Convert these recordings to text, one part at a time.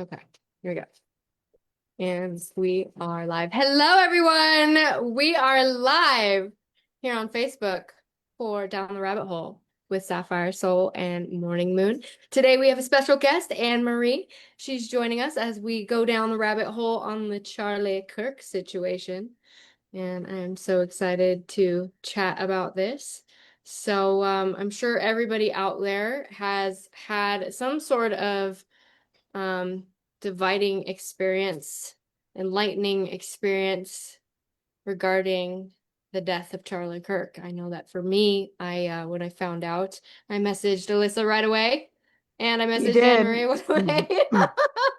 Okay, here we go. And we are live. Hello, everyone. We are live here on Facebook for Down the Rabbit Hole with Sapphire, Soul, and Morning Moon. Today we have a special guest, Anne Marie. She's joining us as we go down the rabbit hole on the Charlie Kirk situation. And I'm so excited to chat about this. So I'm sure everybody out there has had some sort of um, dividing experience, enlightening experience regarding the death of Charlie Kirk. I know that for me, I when I found out, I messaged Alyssa right away, and I You messaged Anne did. Marie right away.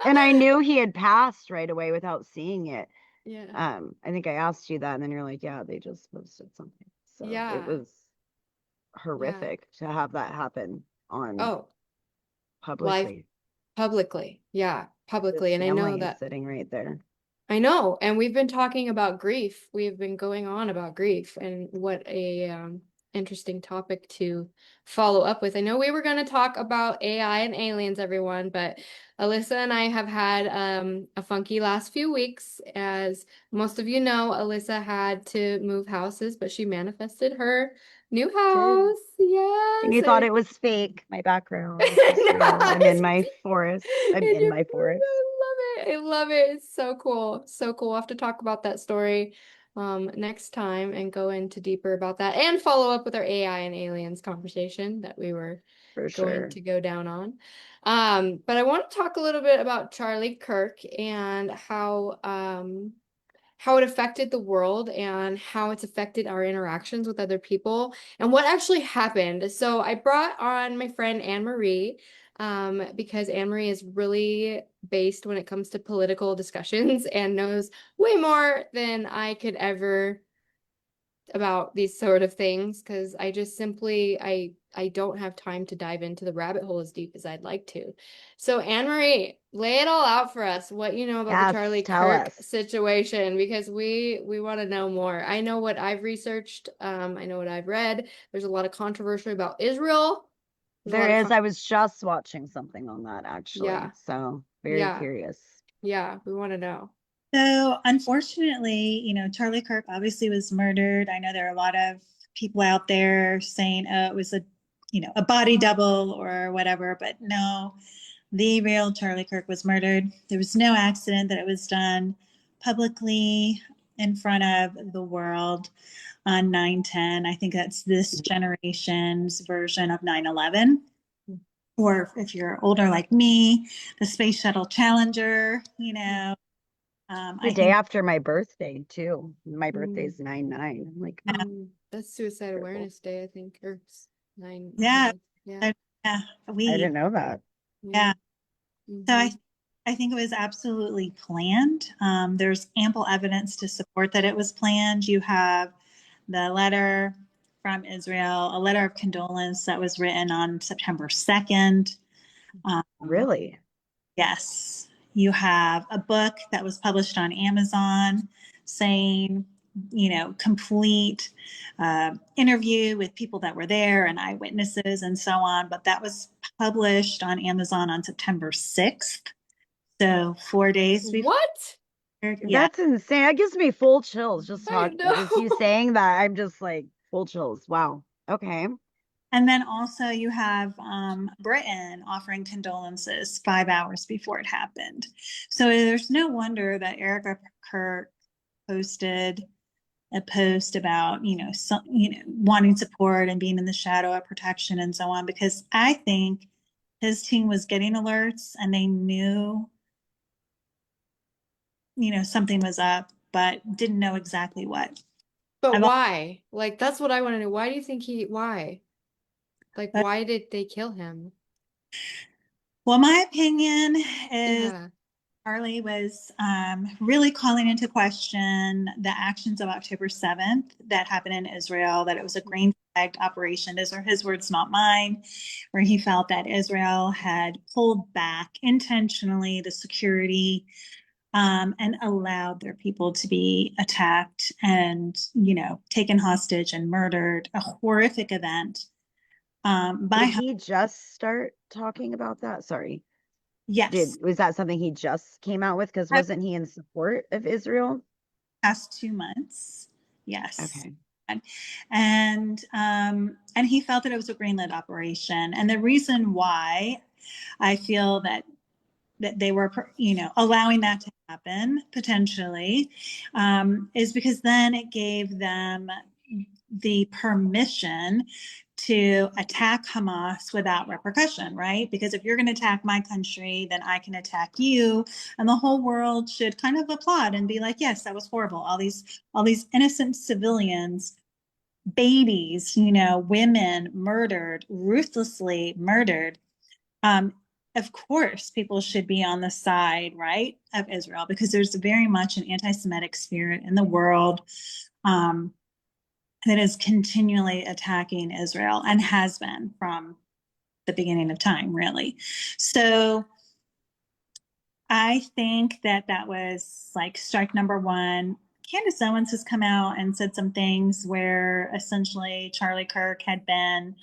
And I knew he had passed right away without seeing it. Yeah, I think I asked you that, and then you're like, yeah, they just posted something. So it yeah, was yeah. horrific to have that happen on Oh, live publicly. publicly. Yeah, His publicly. And I know family is that sitting right there. I know, and we've been talking about grief. We've been going on about grief and what a interesting topic to follow up with. I know we were going to talk about AI and aliens, everyone, but Alyssa and I have had a funky last few weeks. As most of you know, Alyssa had to move houses, but she manifested her new Did. house. And Yes. you thought it was fake, my background. It's just real. No, I'm in my forest. I'm in in your my forest. I love it. I love it. It's so cool. So cool. We'll have to talk about that story next time and go into deeper about that and follow up with our AI and aliens conversation that we were For going sure. to go down on. But I want to talk a little bit about Charlie Kirk and how it affected the world and how it's affected our interactions with other people and what actually happened. So I brought on my friend Anne Marie because Anne Marie is really based when it comes to political discussions and knows way more than I could ever about these sort of things because I just simply I don't have time to dive into the rabbit hole as deep as I'd like to. So Anne Marie, lay it all out for us, what you know about the Yes, Charlie tell Kirk us. situation, because we want to know more. I know what I've researched, I know what I've read. There's a lot of controversy about Israel. There's a There lot of is. I was just watching something on that actually. yeah, So very yeah, curious. yeah, we want to know. So, unfortunately, Charlie Kirk obviously was murdered. I know there are a lot of people out there saying, oh, it was a body double or whatever, but no, the real Charlie Kirk was murdered. There was no accident that it was done publicly in front of the world on 9/10. I think that's this generation's version of 9/11. Or if you're older like me, the Space Shuttle Challenger, The I day think after my birthday too. My Mm, birthday's 9/9. I'm like, that's Suicide terrible. Awareness Day, I think, or 9 Yeah, 9. Yeah. yeah, I we, didn't know that. Yeah. yeah. So Hmm. I think it was absolutely planned. There's ample evidence to support that it was planned. You have the letter from Israel, a letter of condolence that was written on September 2nd. Um, Really? yes, you have a book that was published on Amazon saying, complete interview with people that were there and eyewitnesses and so on. But that was published on Amazon on September 6th. So 4 days before. What? Yeah. That's insane. That gives me full chills just I just you know. saying that. I'm just like full chills. Wow. Okay. And then also you have Britain offering condolences 5 hours before it happened. So there's no wonder that Erica Kirk posted a post about wanting support and being in the shadow of protection and so on, because I think his team was getting alerts and they knew something was up but didn't know exactly what. But I've why? Like, that's what I want to know. Why do you think why? Like, also, why did they kill him? well, my opinion is Yeah. Charlie was really calling into question the actions of October 7th that happened in Israel, that it was a green flagged operation. Those are his words, not mine, where he felt that Israel had pulled back intentionally the security and allowed their people to be attacked and, taken hostage and murdered. A horrific event Did by, he just start talking about that? Sorry. Yes, Was that something he just came out with? Because I wasn't he in support of Israel? past 2 months. Yes. Okay. And he felt that it was a greenlit operation. And the reason why I feel that they were, allowing that to happen potentially, is because then it gave them the permission to attack Hamas without repercussion, right? Because if you're going to attack my country, then I can attack you, and the whole world should kind of applaud and be like, yes, that was horrible. All these innocent civilians, babies, women murdered, ruthlessly murdered. Um, of course, people should be on the side, right, of Israel, because there's very much an anti-Semitic spirit in the world, um, that is continually attacking Israel and has been from the beginning of time, really. So I think that was like strike number one. Candace Owens has come out and said some things where essentially Charlie Kirk had been,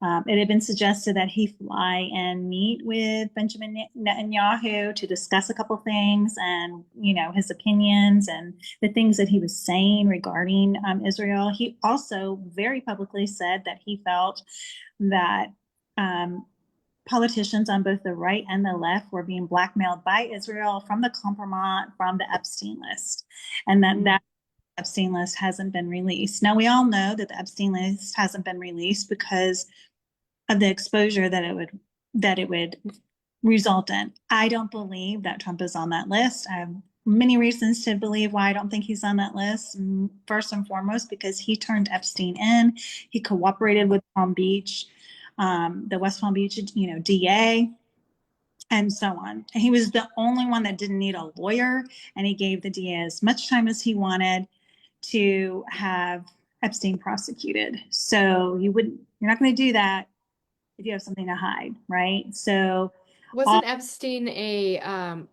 it had been suggested that he fly and meet with Benjamin Netanyahu to discuss a couple things and, his opinions and the things that he was saying regarding Israel. He also very publicly said that he felt that um, politicians on both the right and the left were being blackmailed by Israel from the compromise, from the Epstein list, and that Epstein list hasn't been released. Now, we all know that the Epstein list hasn't been released because of the exposure that it would result in. I don't believe that Trump is on that list. I have many reasons to believe why I don't think he's on that list. First and foremost, because he turned Epstein in. He cooperated with Palm Beach, the West Palm Beach, DA, and so on. And he was the only one that didn't need a lawyer, and he gave the DA as much time as he wanted to have Epstein prosecuted. So you're not going to do that if you have something to hide, right? So, all, Wasn't Epstein a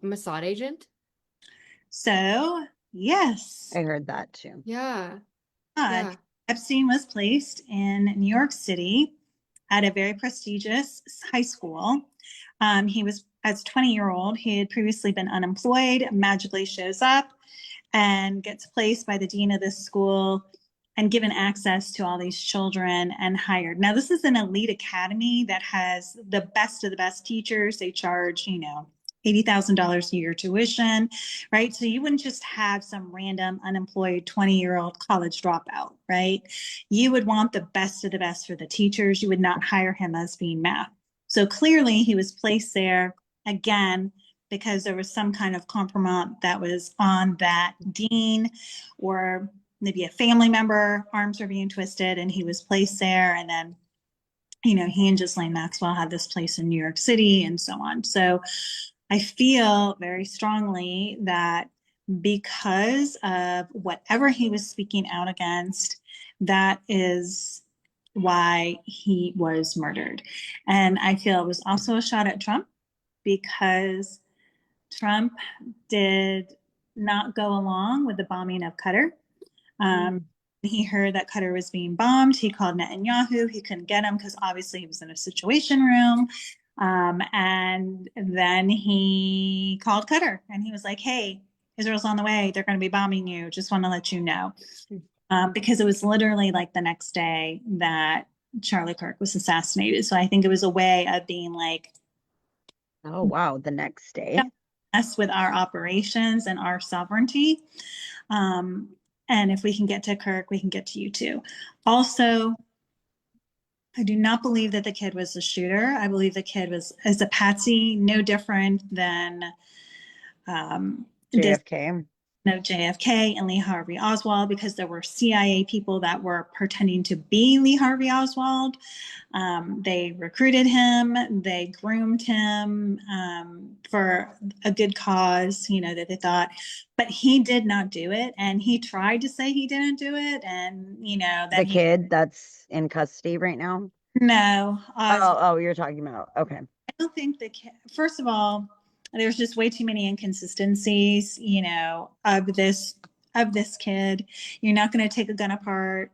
Mossad agent? so yes, I heard that too. Yeah. God, Yeah. Epstein was placed in New York City at a very prestigious high school. He was, as a 20-year-old, he had previously been unemployed, magically shows up and gets placed by the dean of this school and given access to all these children and hired. Now, this is an elite academy that has the best of the best teachers. They charge, $80,000 a year tuition, right? So you wouldn't just have some random unemployed 20-year-old college dropout, right? You would want the best of the best for the teachers. You would not hire him as being math. So clearly he was placed there again because there was some kind of compromise that was on that dean, or maybe a family member, arms were being twisted, and he was placed there. And then, he and Ghislaine Maxwell had this place in New York City and so on. So I feel very strongly that because of whatever he was speaking out against, that is why he was murdered. And I feel it was also a shot at Trump because Trump did not go along with the bombing of Qatar. He heard that Qatar was being bombed. He called Netanyahu. He couldn't get him because obviously he was in a situation room. And then he called Qatar and he was like, hey, Israel's on the way. They're going to be bombing you. Just want to let you know. Because it was literally like the next day that Charlie Kirk was assassinated. So I think it was a way of being like, Oh, wow. The next day. us with our operations and our sovereignty. And if we can get to Kirk, we can get to you too. Also, I do not believe that the kid was the shooter. I believe the kid is a patsy, no different than this JFK. of JFK and Lee Harvey Oswald, because there were CIA people that were pretending to be Lee Harvey Oswald. They recruited him, they groomed him for a good cause, that they thought, but he did not do it. And he tried to say he didn't do it. And, that The kid that's in custody right now. no, You're talking about. Okay. I don't think first of all, there's just way too many inconsistencies, of this kid. You're not going to take a gun apart,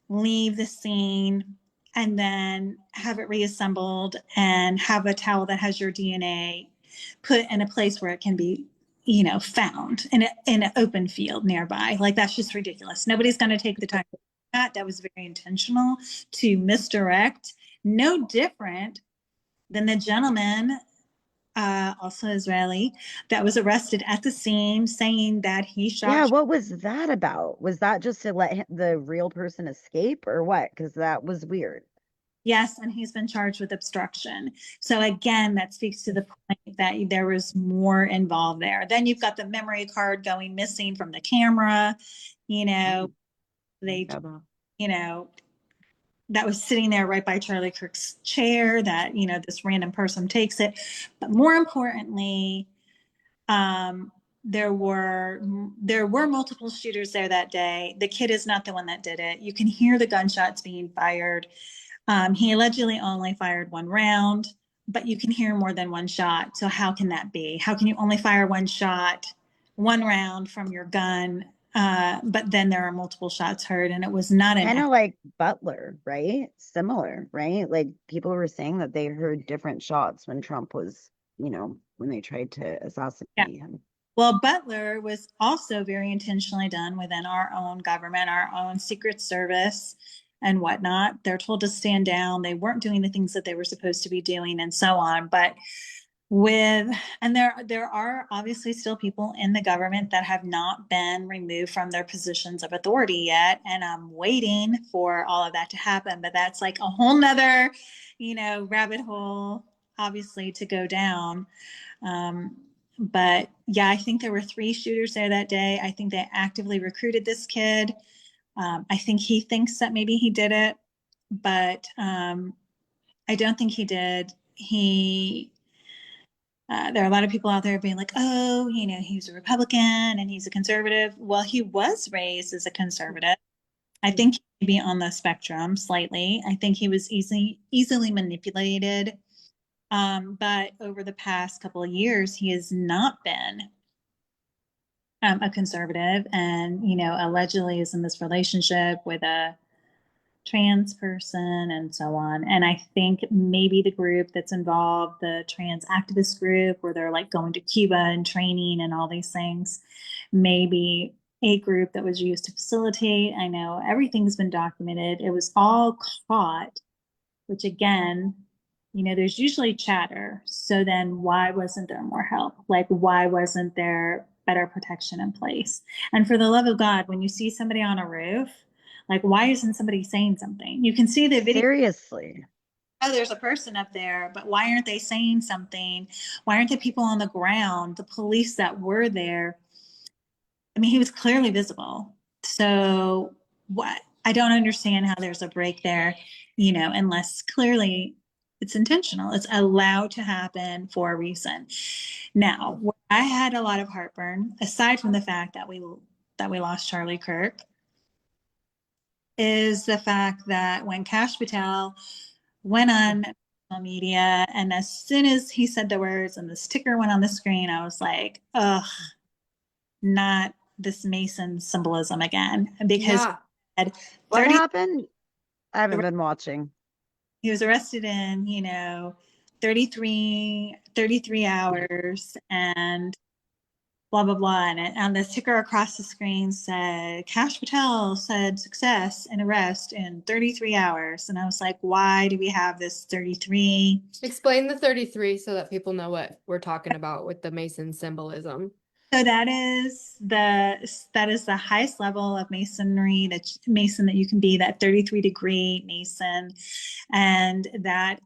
leave the scene, and then have it reassembled and have a towel that has your DNA put in a place where it can be, found in an open field nearby. Like, that's just ridiculous. Nobody's going to take the time to do that. That was very intentional to misdirect. No different than the gentleman, also Israeli, that was arrested at the scene saying that he Yeah, shot. what was that about? Was that just to let the real person escape or what? Because that was weird. Yes, and he's been charged with obstruction. So again, that speaks to the point that there was more involved there. Then you've got the memory card going missing from the camera. You know, they, Yeah, well, you know, that was sitting there right by Charlie Kirk's chair that, this random person takes it. But more importantly, um, there were multiple shooters there that day. The kid is not the one that did it. You can hear the gunshots being fired. He allegedly only fired one round, but you can hear more than one shot. So how can that be? How can you only fire one shot, one round from your gun, but then there are multiple shots heard, and it was not an kind of like Butler, right? Similar, right? Like people were saying that they heard different shots when Trump was, when they tried to yeah. assassinate him. Well, Butler was also very intentionally done within our own government, our own Secret Service and whatnot. They're told to stand down. They weren't doing the things that they were supposed to be doing and so on. But there are obviously still people in the government that have not been removed from their positions of authority yet. And I'm waiting for all of that to happen. But that's like a whole nother, rabbit hole, obviously, to go down. But yeah, I think there were 3 shooters there that day. I think they actively recruited this kid. I think he thinks that maybe he did it, but I don't think he did. There are a lot of people out there being like, oh, he's a Republican and he's a conservative. Well, he was raised as a conservative. I think he may be on the spectrum slightly. I think he was easily manipulated. But over the past couple of years, he has not been a conservative, and allegedly is in this relationship with a trans person and so on. And I think maybe the group that's involved, the trans activist group, where they're like going to Cuba and training and all these things, maybe a group that was used to facilitate. I know everything's been documented. It was all caught, which again, there's usually chatter. So then why wasn't there more help? Like, why wasn't there better protection in place? And for the love of God, when you see somebody on a roof, like, why isn't somebody saying something? You can see the video. Seriously. Oh, there's a person up there, but why aren't they saying something? Why aren't the people on the ground, the police that were there? I mean, he was clearly visible. So what? I don't understand how there's a break there, unless clearly it's intentional. It's allowed to happen for a reason. Now, I had a lot of heartburn, aside from the fact that we lost Charlie Kirk, is the fact that when Kash Patel went on social media, and as soon as he said the words and the sticker went on the screen, I was like, ugh, not this Mason symbolism again. Because Yeah. What happened? I haven't been watching. he was arrested in, 33 hours, and blah, blah, blah. And on the ticker across the screen said, Kash Patel said success and arrest in 33 hours. And I was like, why do we have this 33? Explain the 33 so that people know what we're talking about with the Mason symbolism. So that is the highest level of masonry, that you can be, that 33-degree Mason. And that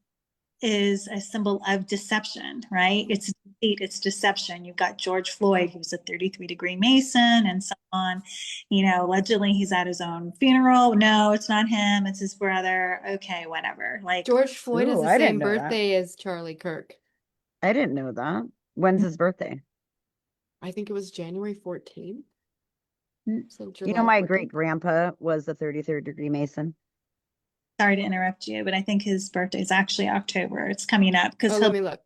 is a symbol of deception, right? It's deceit, it's deception. You've got George Floyd, who's a 33-degree Mason, and so on. Allegedly he's at his own funeral. No, it's not him, it's his brother. Okay, whatever. Like, George Floyd has Ooh, the I same didn't know that. birthday as Charlie Kirk. I didn't know that. When's his birthday? I think it was January 14th. So You know, July my 14th. great grandpa was a 33rd degree Mason. sorry to interrupt you, but I think his birthday is actually October. It's coming up because Oh, let me look.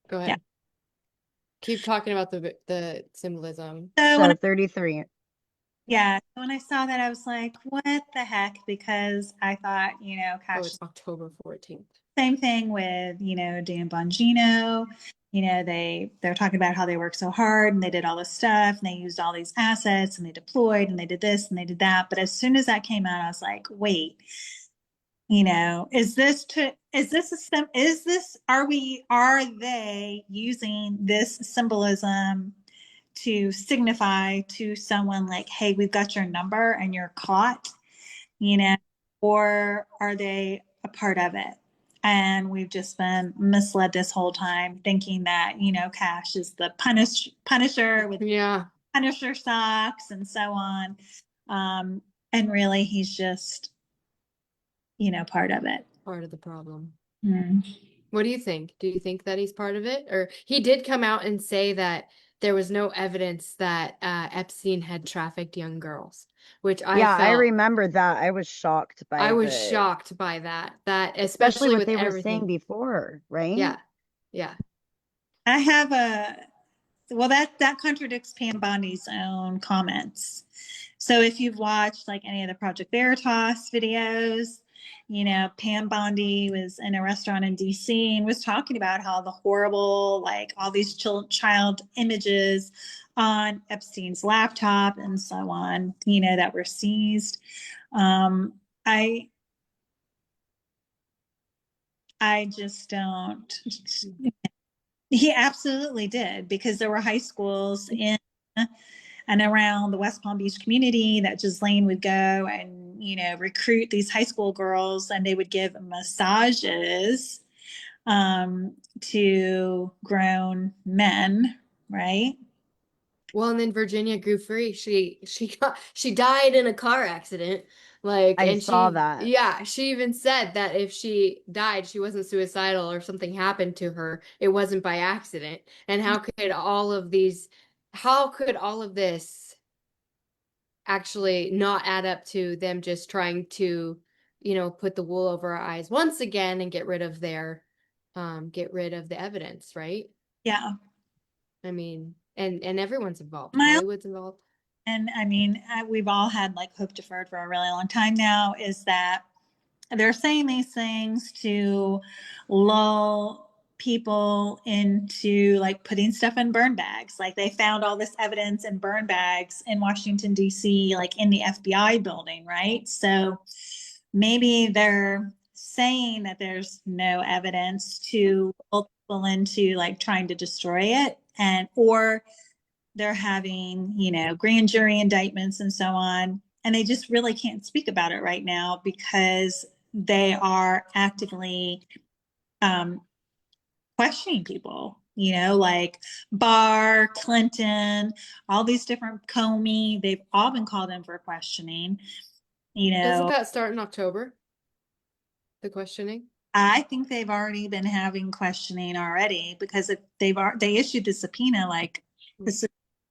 Go ahead. Yeah. Keep talking about the symbolism. So 33. Yeah, when I saw that, I was like, what the heck? Because I thought, Oh, Kash, it's October 14th. Same thing with, Dan Bongino. They're talking about how they worked so hard and they did all this stuff and they used all these assets and they deployed and they did this and they did that. But as soon as that came out, I was like, wait, are they using this symbolism to signify to someone like, hey, we've got your number and you're caught, you know, or are they a part of it? And we've just been misled this whole time, thinking that, Cash is the punisher with Yeah, Punisher socks and so on. And really, he's just, part of it. part of the problem. Mm. What do you think? Do you think that he's part of it? Or he did come out and say that there was no evidence that Epstein had trafficked young girls, which Yeah, I remember that. I was shocked I by was shocked by that. That especially especially what with they were saying everything. before, right? Yeah. Yeah. I have well, that contradicts Pam Bondi's own comments. So if you've watched like any of the Project Veritas videos, Pam Bondi was in a restaurant in DC and was talking about how the horrible, like all these child images on Epstein's laptop and so on, that were seized. Um, I I just don't. He absolutely did, because there were high schools in and around the West Palm Beach community that Ghislaine would go and, recruit these high school girls, and they would give massages to grown men, right? Well, and then Virginia grew free. She died in a car accident. Like, I and saw that. she even said that if she died, she wasn't suicidal or something happened to her, it wasn't by accident. And how could all of this actually not add up to them just trying to, put the wool over our eyes once again and get rid of the evidence, right? Yeah. I mean, and everyone's involved. My Hollywood's involved. And I mean, we've all had like hope deferred for a really long time now, is that they're saying these things to lull people into like putting stuff in burn bags. Like they found all this evidence in burn bags in Washington, D.C., like in the FBI building, right? So maybe they're saying that there's no evidence to lull people into like trying to destroy it, or they're having, grand jury indictments and so on. And they just really can't speak about it right now because they are actively questioning people, like Barr, Clinton, all these different Comey, they've all been called in for questioning. Doesn't that start in October? The questioning? I think they've already been having questioning already, because they issued the subpoena like this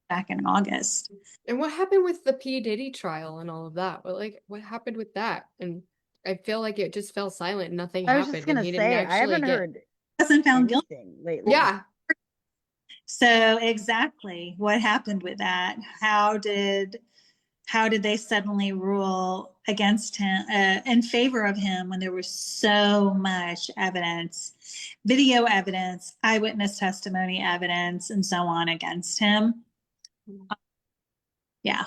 back in August. And what happened with the P. Diddy trial and all of that? What happened with that? And I feel like it just fell silent. Nothing I was just happened, and gonna he didn't say I actually haven't get. heard Wasn't found guilty. anything lately. Yeah. So exactly what happened with that? How did they suddenly rule against him, in favor of him, when there was so much evidence, video evidence, eyewitness testimony evidence, and so on against him? Yeah.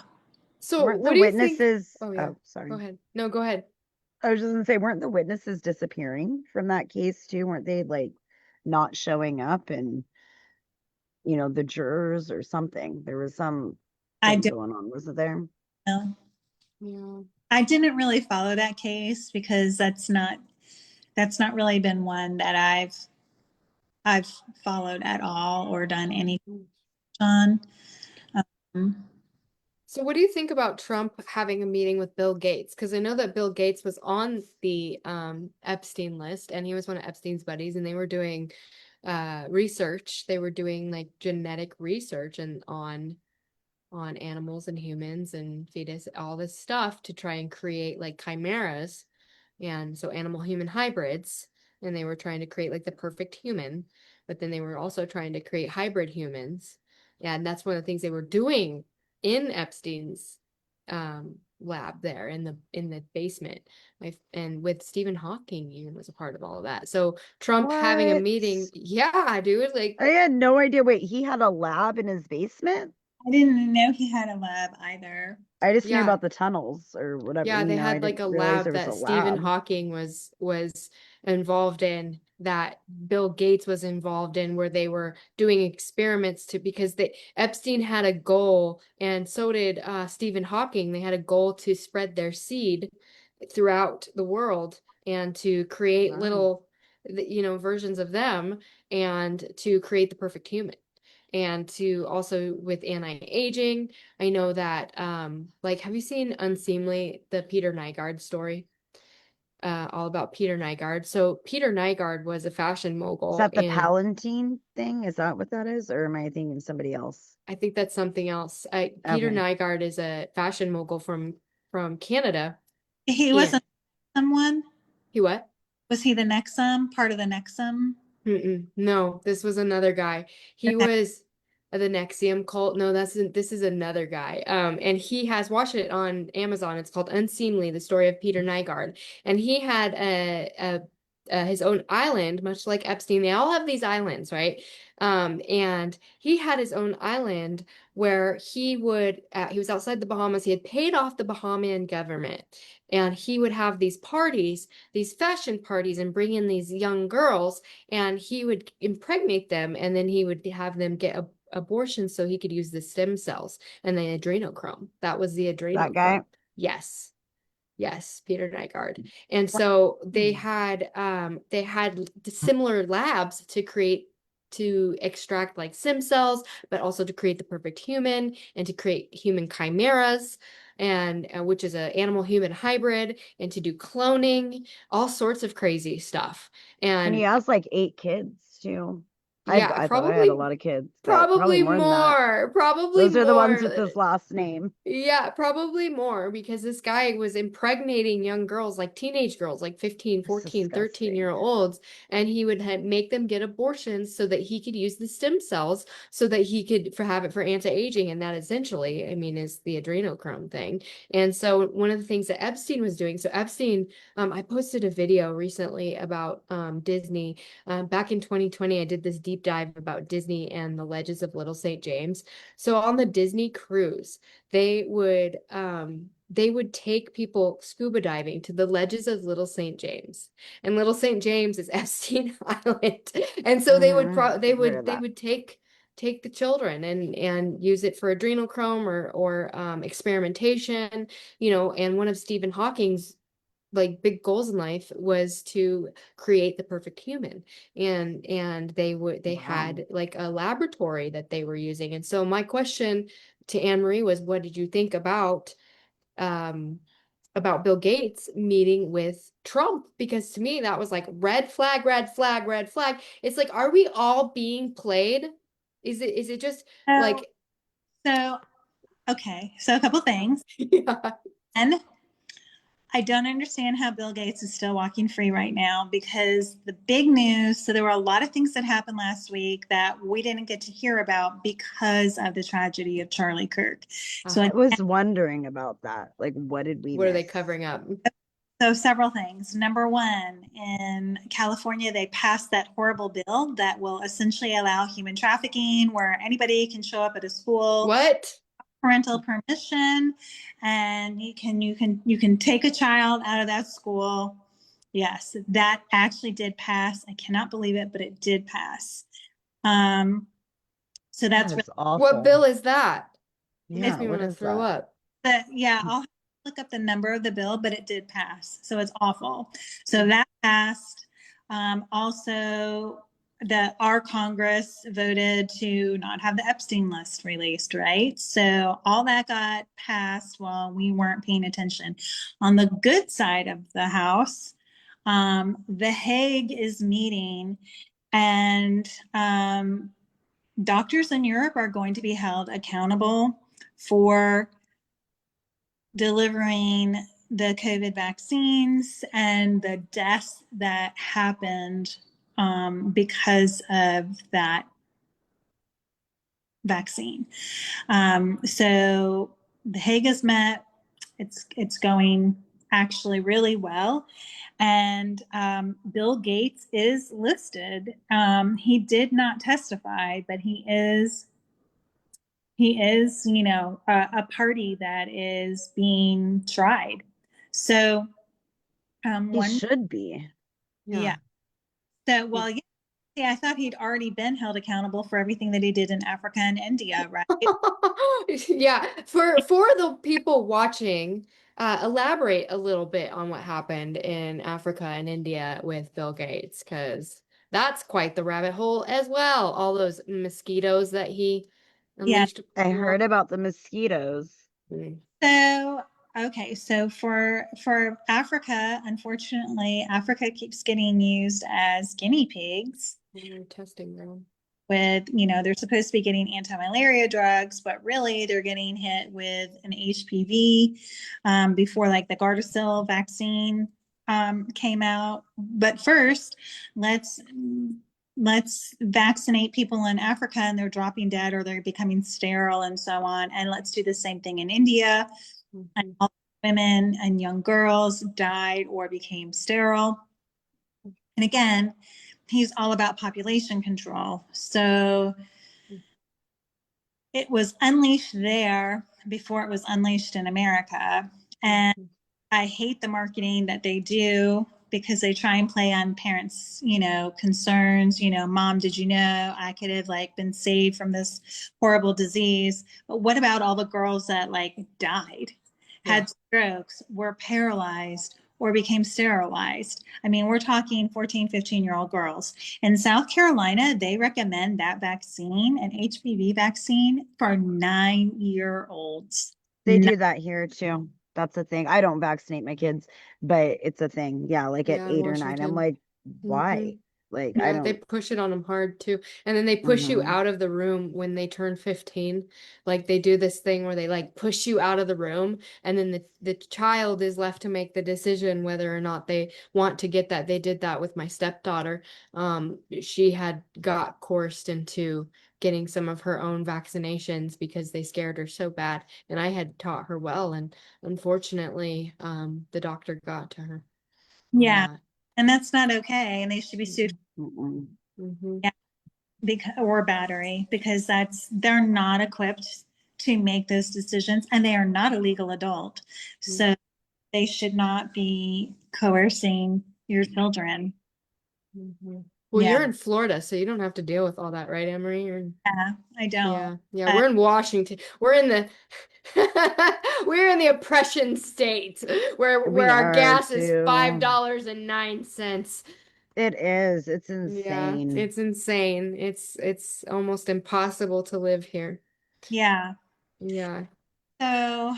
So Weren't what the do you think? witnesses? Oh yeah. Oh, sorry. Go ahead. No, go ahead. I was just gonna say, weren't the witnesses disappearing from that case too? Weren't they like not showing up, and the jurors or something? There was some I thing don't going on, wasn't there? know. Yeah. I didn't really follow that case because that's not really been one that I've followed at all or done anything on. Um, So what do you think about Trump having a meeting with Bill Gates? Because I know that Bill Gates was on the Epstein list, and he was one of Epstein's buddies, and they were doing research. They were doing like genetic research and on animals and humans and fetus, all this stuff to try and create like chimeras, and so animal human hybrids. And they were trying to create like the perfect human, but then they were also trying to create hybrid humans. And that's one of the things they were doing in Epstein's lab there in the basement. And with Stephen Hawking even was a part of all of that. So Trump having a What? meeting, yeah, dude, like I had no idea. Wait, he had a lab in his basement? I didn't know he had a lab either. I just knew yeah, about the tunnels or whatever, yeah, they I had like didn't a realize lab there was a that Stephen lab. Hawking was involved in, that Bill Gates was involved in, where they were doing experiments to, because Epstein had a goal, and so did Stephen Hawking. They had a goal to spread their seed throughout the world and to create Wow. little, versions of them, and to create the perfect human. And to also with anti-aging, I know that like, have you seen Unseemly, the Peter Nygard story? All about Peter Nygard. So Peter Nygard was a fashion Is mogul, that the and Palatine thing? Is that what that is? Or am I thinking of somebody else? I think that's something else. Peter Okay. Nygard is a fashion mogul from Canada. He And wasn't someone. he what? Was he the Nexum, part of the Nexum? No, this was another guy. The He was the Nexium cult. No, this is another guy. And he has, watched it on Amazon. It's called Unseemly: The Story of Peter Nygard. And he had his own island, much like Epstein. They all have these islands, right? And he had his own island where he was outside the Bahamas. He had paid off the Bahamian government, and he would have these parties, these fashion parties, and bring in these young girls, and he would impregnate them, and then he would have them get abortions so he could use the stem cells and the adrenochrome. That was the That guy? adrenochrome. Yes. Yes, Peter Nygard. And so they had similar labs to extract like stem cells, but also to create the perfect human and to create human chimeras, and which is an animal human hybrid, and to do cloning, all sorts of crazy stuff. And he And has like 8 kids too. yeah, I thought I had a lot of kids, but probably probably more than that. more, probably Those are the ones more. with his last name. Yeah, probably more, because this guy was impregnating young girls, like teenage girls, like 15, It's 14, 13 disgusting. year olds, and he would make them get abortions so that he could use the stem cells so that he could have it for anti-aging, and that essentially, I mean, is the adrenochrome thing. And so one of the things that Epstein was doing, so Epstein, I posted a video recently about Disney. Back in 2020, I did this deep dive about Disney and the Legends of Little St. James. So on the Disney cruise, they would take people scuba diving to the ledges of Little St. James. And Little St. James is Epstein Island. And so I've heard of they that. would take the children and use it for adrenochrome or experimentation, and one of Stephen Hawking's like big goals in life was to create the perfect human, and they Wow. had like a laboratory that they were using. And so my question to Anne Marie was, what did you think um about Bill Gates meeting with Trump? Because to me that was like red flag, red flag, red flag. It's like, are we all being played? Is it just So, like so okay. So a couple things. yeah. And I don't understand how Bill Gates is still walking free right now, because the big news, so there were a lot of things that happened last week that we didn't get to hear about because of the tragedy of Charlie Kirk. So I was wondering about that. Like, what did we What are they miss? covering up? So several things. Number one, in California, they passed that horrible bill that will essentially allow human trafficking, where anybody can show up at a school, What? parental permission, and you can take a child out of that school. Yes, that actually did pass. I cannot believe it, but it did pass. Um, so That that's really, is What awful. bill is that? It makes Yeah, me what want to is throw that? up. but yeah, I'll have to look up the number of the bill, but it did pass. So it's awful. So that passed. Also, our Congress voted to not have the Epstein list released, right? So all that got passed while we weren't paying attention. On the good side of the House, The Hague is meeting, and doctors in Europe are going to be held accountable for delivering the COVID vaccines and the deaths that happened because of that vaccine. So the Hague has met. It's going actually really well. And Bill Gates is listed. He did not testify, but he is, a party that is being tried. So He one, should be. yeah. Yeah. So well, yeah, I thought he'd already been held accountable for everything that he did in Africa and India, right? Yeah, for the people watching, elaborate a little bit on what happened in Africa and India with Bill Gates, because that's quite the rabbit hole as well. All those mosquitoes that he Yeah. unleashed. I Well, heard about the mosquitoes. mm, So, okay, so for Africa, unfortunately, Africa keeps getting used as guinea pigs testing ground. with, they're supposed to be getting anti-malaria drugs, but really they're getting hit with an HPV before like the Gardasil vaccine came out. But first, let's let's vaccinate people in Africa and they're dropping dead or they're becoming sterile and so on. And let's do the same thing in India. And Mhm. all women and young girls died or became sterile. And again, he's all about population control. So it was unleashed there before it was unleashed in America. And Mhm. I hate the marketing that they do because they try and play on parents, concerns, mom, did you know I could have like been saved from this horrible disease? But what about all the girls that like died, Yeah. had strokes, were paralyzed, or became sterilized? I mean, we're talking 14, 15-year-old girls. In South Carolina, they recommend that vaccine, an HPV vaccine, for 9-year-olds. They do that here too. That's a thing. I don't vaccinate my kids, but it's a thing. Yeah, like at Yeah, in 8 or 9. I'm Washington. like, Hmm. why? Like, I Yeah, they don't. push it on them hard too. And then they push you Mhm. out of the room when they turn 15. Like they do this thing where they like push you out of the room and then the child is left to make the decision whether or not they want to get that. They did that with my stepdaughter. She had got coerced into getting some of her own vaccinations because they scared her so bad. And I had taught her well, and unfortunately, the doctor got to her on Yeah, that. and that's not okay. And they should be sued, Mm-mm. Mm-hmm. yeah, because, or battery, because they're not equipped to make those decisions, and they are not a legal adult. So they should not be coercing your children. Mhm. Well, Yeah, you're in Florida, so you don't have to deal with all that, right, Emery? You're in, yeah, I don't. yeah, yeah. Uh, We're in Washington. We're in the we're in the oppression state where We our are gas is five too. dollars and nine cents. It is. It's Yeah, insane. it's insane. It's almost impossible to live here. yeah. Yeah. So,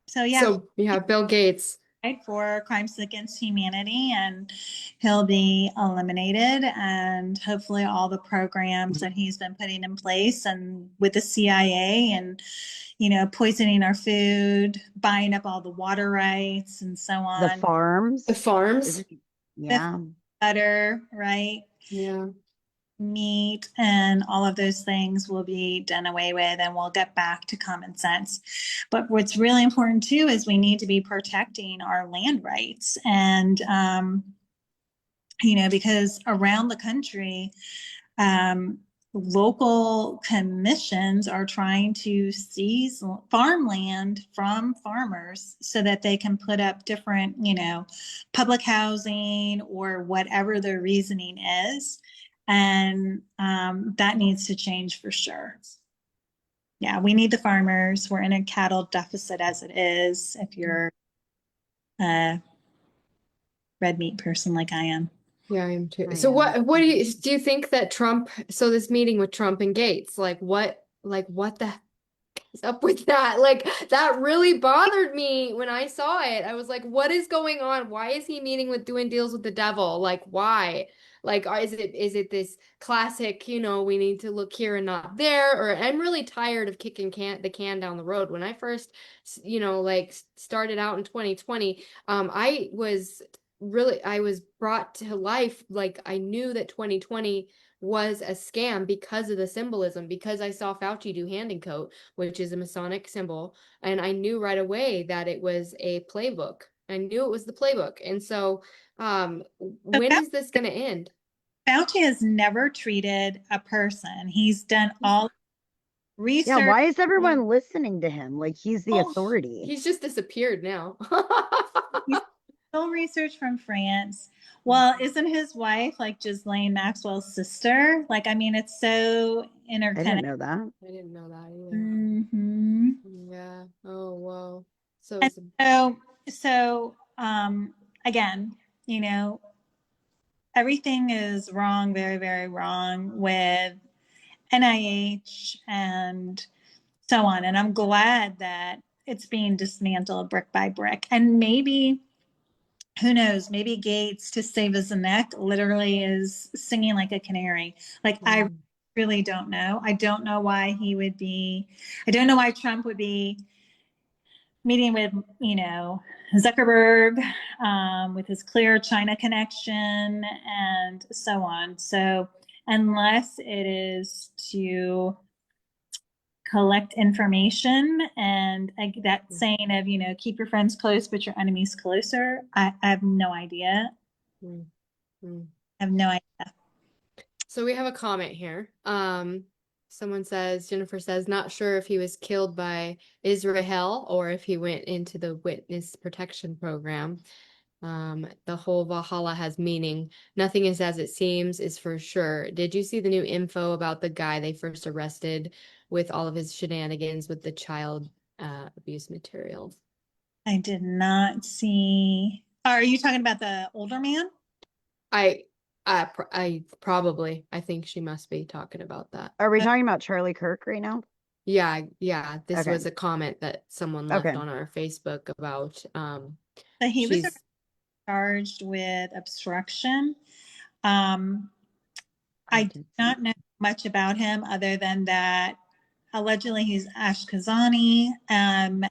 so yeah, So yeah, Bill Gates. right, for crimes against humanity, and he'll be eliminated. And hopefully, all the programs that he's been putting in place, and with the CIA, and poisoning our food, buying up all the water rights, and so The on. The farms. farms. Isn't With yeah. butter, right? Yeah. Meat and all of those things will be done away with, and we'll get back to common sense. But what's really important too is we need to be protecting our land rights, and because around the country, um, local commissions are trying to seize farmland from farmers so that they can put up different, public housing or whatever their reasoning is. And that needs to change for sure. Yeah, we need the farmers. We're in a cattle deficit as it is, if you're a red meat person like I am. Yeah, I am too. I So am. what do you think that Trump, so this meeting with Trump and Gates, like what the heck is up with that? Like that really bothered me when I saw it. I was like, what is going on? Why is he meeting with doing deals with the devil? Like why? Like is it this classic, we need to look here and not there? Or I'm really tired of kicking the can down the road. When I first, like started out in 2020, I was brought to life. Like I knew that 2020 was a scam because of the symbolism, because I saw Fauci do hand and coat, which is a Masonic symbol, and I knew right away that it was a playbook. I knew it was the playbook. And so, So when is this going to end? Fauci has never treated a person. He's done all Yeah, research. why is everyone listening to him? Like he's the Oh, authority. he's just disappeared now. He's still research from France. Well, isn't his wife like Ghislaine Maxwell's sister? Like, I mean, it's so I didn't interconnected. know that. I didn't know that either. Hmm. Yeah. Oh, wow. So And it's so, again, you know, everything is wrong, very, very wrong with NIH and so on. And I'm glad that it's being dismantled brick by brick. And maybe, who knows, maybe Gates, to save his neck, literally is singing like a canary. Like, I really don't know. I don't know why he would be, I don't know why Trump would be meeting with, Zuckerberg, with his clear China connection and so on. So, unless it is to collect information and that saying of, keep your friends close, but your enemies closer, I have no idea. Mm, mm. I have no idea. So we have a comment here. Someone says, Jennifer says, not sure if he was killed by Israel or if he went into the witness protection program. The whole Valhalla has meaning. Nothing is as it seems is for sure. Did you see the new info about the guy they first arrested with all of his shenanigans with the child abuse materials? I did not see. Are you talking about the older man? I I probably I think she must be talking about that. Are we talking about Charlie Kirk right now? Yeah, yeah. This Okay. was a comment that someone left Okay. on our Facebook about But he was she's charged with obstruction. Um, I I do did see not know much about him other than that allegedly he's Ashkezani, and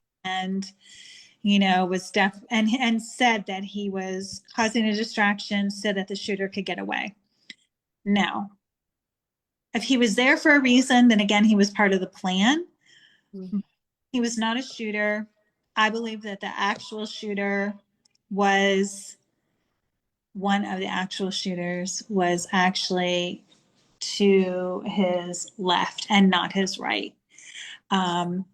was deaf and said that he was causing a distraction so that the shooter could get away. Now, if he was there for a reason, then again, he was part of the plan. mm, He was not a shooter. I believe that the actual shooter was one of the actual shooters was actually to his left and not his right. Um,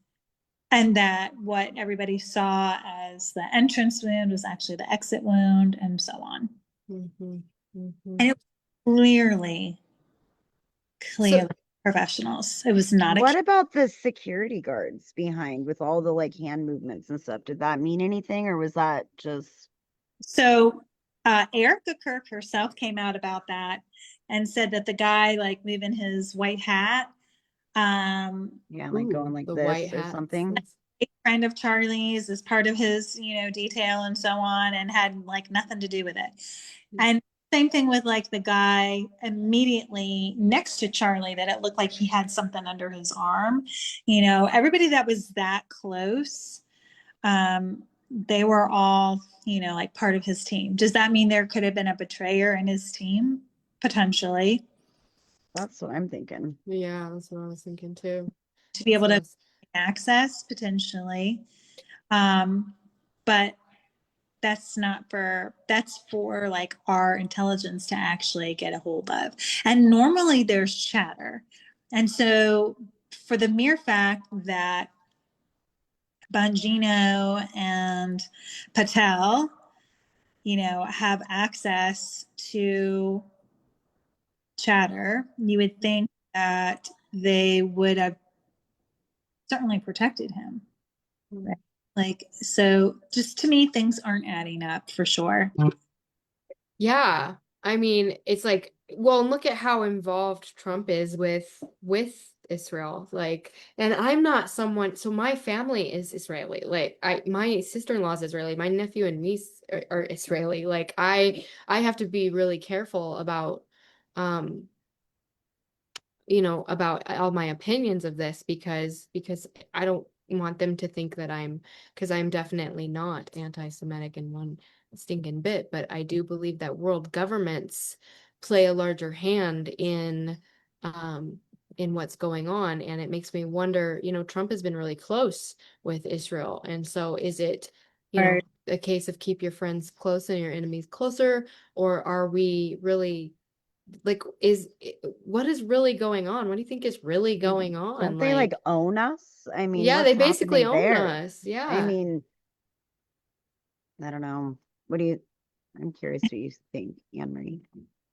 and that what everybody saw as the entrance wound was actually the exit wound, and so on. mhm, mhm. And it was clearly, So clearly professionals. It was not a what about the security guards behind with all the like hand movements and stuff? Did that mean anything or was that just So Erica Kirk herself came out about that and said that the guy like moving his white hat, yeah, like going ooh, like the white this or hats. something? a friend of Charlie's as part of his, detail and so on, and had like nothing to do with it. And same thing with like the guy immediately next to Charlie, that it looked like he had something under his arm. Everybody that was that close, they were all, like part of his team. Does that mean there could have been a betrayer in his team? Potentially. That's what I'm thinking. Yeah, that's what I was thinking too. To be able So to access, potentially. But that's for like our intelligence to actually get a hold of. And normally there's chatter. And so for the mere fact that Bongino and Patel, have access to chatter, you would think that they would have certainly protected him. Right? Like, so just to me, things aren't adding up for sure. yeah, I mean, it's like, well, look at how involved Trump is with Israel. Like, and I'm not someone, so my family is Israeli. Like, my sister-in-law is Israeli, my nephew and niece are Israeli. Like, I have to be really careful about um about all my opinions of this because I don't want them to think that because I'm definitely not anti-Semitic in one stinking bit, but I do believe that world governments play a larger hand in what's going on. And it makes me wonder, Trump has been really close with Israel. And so is it, Or a case of keep your friends close and your enemies closer? Or are we really like, what is really going on? What do you think is really going on? Don't they like Like, own us? I mean, yeah, what's they basically happening own there? us. I Yeah. mean, I don't know. What do you, I'm curious what you think, Anne Marie.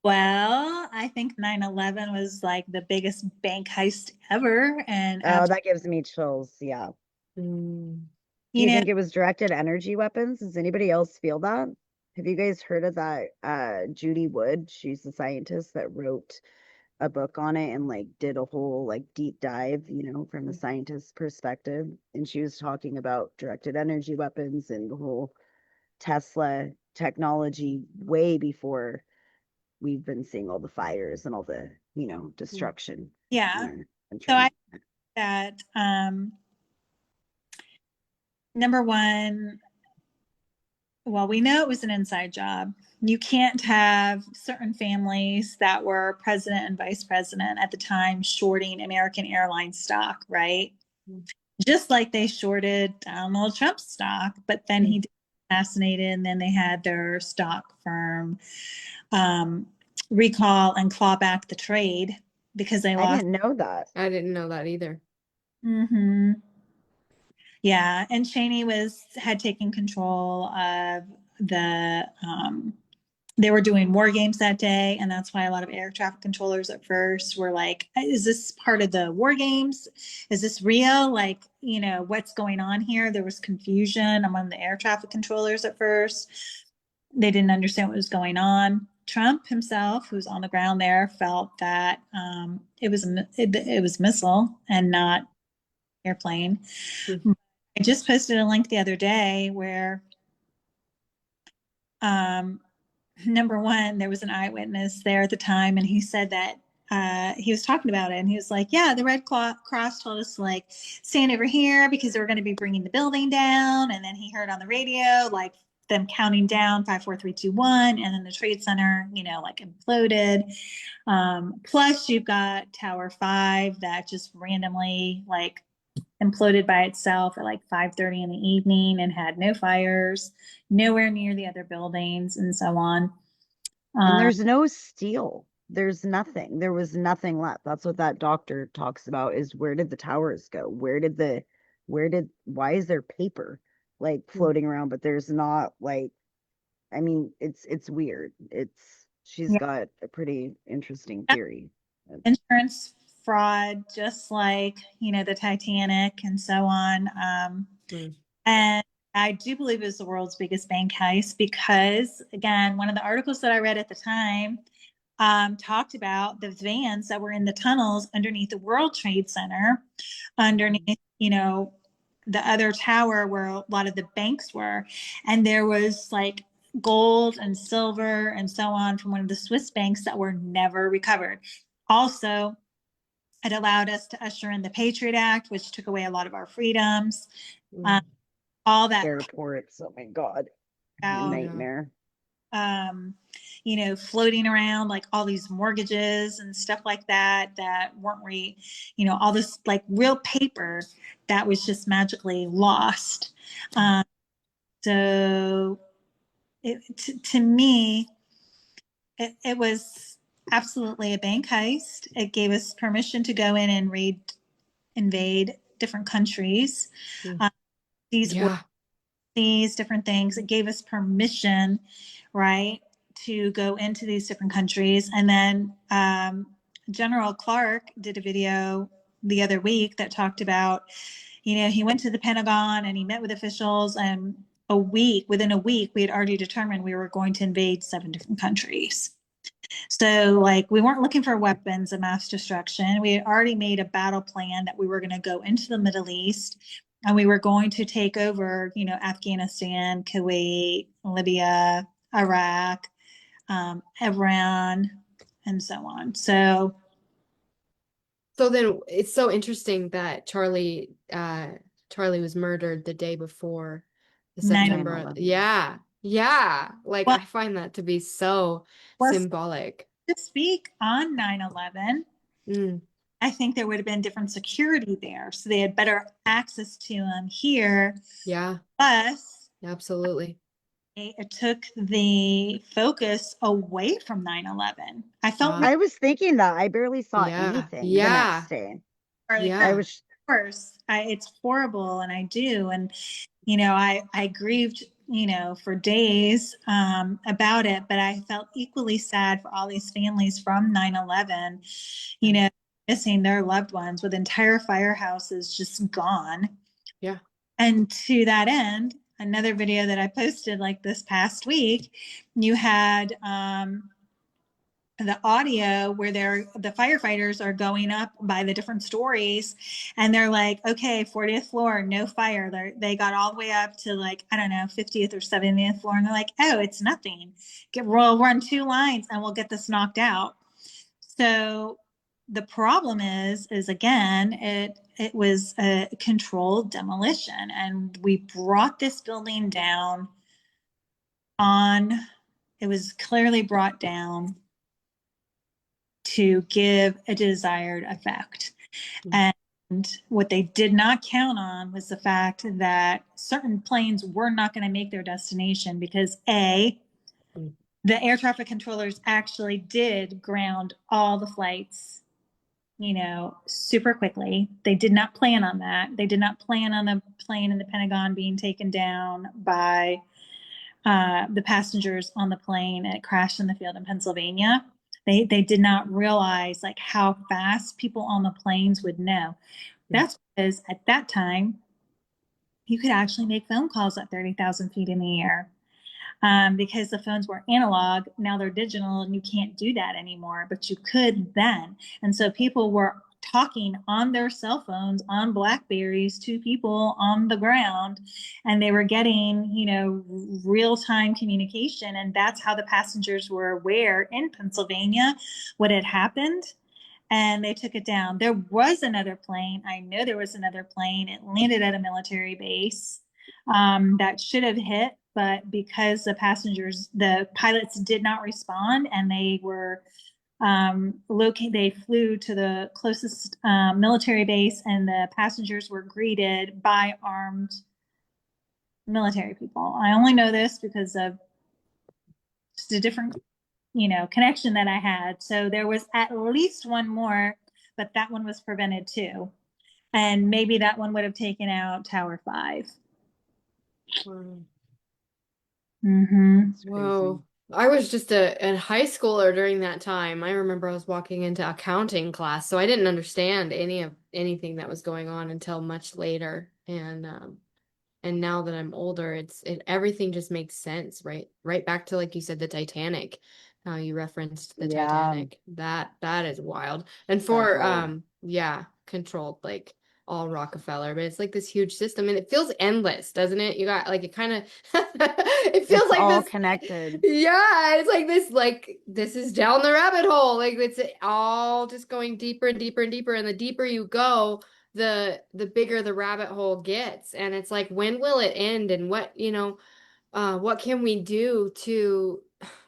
well, I think 9/11 was like the biggest bank heist ever. And Oh, that gives me chills. Yeah. Mm. Do you you know, think it was directed energy weapons? Does anybody else feel that? Have you guys heard of that? Judy Wood, she's a scientist that wrote a book on it and like did a whole like deep dive, from a scientist's perspective. And she was talking about directed energy weapons and the whole Tesla technology way before we've been seeing all the fires and all the, destruction in yeah. our So I country. think that number one, well, we know it was an inside job. You can't have certain families that were president and vice president at the time shorting American Airlines stock, right? Just like they shorted Donald Trump's stock, but then he assassinated, and then they had their stock firm recall and claw back the trade because they I lost. didn't know that. I didn't know that either. Mm-hmm. Yeah, and Cheney had taken control of the they were doing war games that day, and that's why a lot of air traffic controllers at first were like, is this part of the war games? Is this real? Like, what's going on here? There was confusion among the air traffic controllers at first. They didn't understand what was going on. Trump himself, who's on the ground there, felt that it was missile and not airplane. I just posted a link the other day where um, number one, there was an eyewitness there at the time, and he said that he was talking about it, and he was like, "Yeah, the Red Cross told us to like stand over here because they were going to be bringing the building down." And then he heard on the radio like them counting down 5, 4, 3, 2, 1, and then the Trade Center, like imploded. Plus, you've got Tower 5 that just randomly like imploded by itself at like 5:30 in the evening and had no fires, nowhere near the other buildings, and so on. And Um, there's no steel. There's nothing. There was nothing left. That's what that doctor talks about is where did the towers go? Why is there paper like floating around, but there's not like, I mean, it's weird. She's yeah, got a pretty interesting theory. insurance fraud, just like the Titanic and so on. Mm. And I do believe it was the world's biggest bank heist because, again, one of the articles that I read at the time talked about the vans that were in the tunnels underneath the World Trade Center, underneath, the other tower where a lot of the banks were. And there was like gold and silver and so on from one of the Swiss banks that were never recovered. Also, it allowed us to usher in the Patriot Act, which took away a lot of our freedoms. Um, Mm. all that Airports, oh my God, out, Yeah. nightmare. um, floating around like all these mortgages and stuff like that weren't all this like real paper that was just magically lost. Um, so to me, it was absolutely a bank heist. It gave us permission to go in and invade different countries. Mm. Uh, these Yeah. these different things. It gave us permission, right, to go into these different countries. And then General Clark did a video the other week that talked about, he went to the Pentagon and he met with officials, and within a week, we had already determined we were going to invade 7 different countries. So, like, we weren't looking for weapons of mass destruction. We had already made a battle plan that we were going to go into the Middle East and we were going to take over, Afghanistan, Kuwait, Libya, Iraq, Iran, and so on. So then it's so interesting that Charlie was murdered the day before the 9 September. 9/11. Yeah. Yeah. Like well, I find that to be so was symbolic. to speak on 9/11. Mm, I think there would have been different security there. So they had better access to him here. yeah, Plus, absolutely. it took the focus away from 9/11. I felt Ah, really I was thinking that I barely saw yeah, anything the yeah, next day. Charlie Kirk. I yeah. was, Of course, it's horrible, and I do. And I grieved, for days about it, but I felt equally sad for all these families from 9/11, you Yeah. know, missing their loved ones with entire firehouses just gone. Yeah. And to that end, another video that I posted like this past week, you had the audio where the firefighters are going up by the different stories, and they're like, okay, 40th floor, no fire. They got all the way up to, like, I don't know, 50th or 70th floor, and they're like, oh, it's nothing. We'll run 2 lines and we'll get this knocked out. So the problem is again, it was a controlled demolition, and we brought this building down on, it was clearly brought down to give a desired effect. Mm. And what they did not count on was the fact that certain planes were not going to make their destination because Mm. the air traffic controllers actually did ground all the flights, super quickly. They did not plan on that. They did not plan on the plane in the Pentagon being taken down by the passengers on the plane. It crashed in the field in Pennsylvania. They did not realize like how fast people on the planes would know. Mm. That's because at that time you could actually make phone calls at 30,000 feet in the air. Because the phones were analog, now they're digital, and you can't do that anymore, but you could then. And so people were talking on their cell phones, on Blackberries, to people on the ground, and they were getting, real-time communication. And that's how the passengers were aware in Pennsylvania what had happened, and they took it down. There was another plane. I know there was another plane. It landed at a military base that should have hit, but because the pilots did not respond, and they were they flew to the closest military base, and the passengers were greeted by armed military people. I only know this because of just a different connection that I had. So there was at least one more, but that one was prevented too. And maybe that one would have taken out Tower 5. Wow. Mm-hmm. it's crazy. Whoa. I was just a high schooler during that time. I remember I was walking into accounting class, so I didn't understand anything that was going on until much later. And now that I'm older, everything just makes sense, right? Right back to, like you said, the Titanic. How you referenced the Yeah, Titanic. That is wild. And for definitely. yeah, controlled like all Rockefeller, but it's like this huge system and it feels endless, doesn't it? You got like it kind of it feels It's like all this. connected. Yeah, it's like this is down the rabbit hole. Like it's all just going deeper and deeper and deeper. And the deeper you go, the bigger the rabbit hole gets. And it's like, when will it end? And what can we do to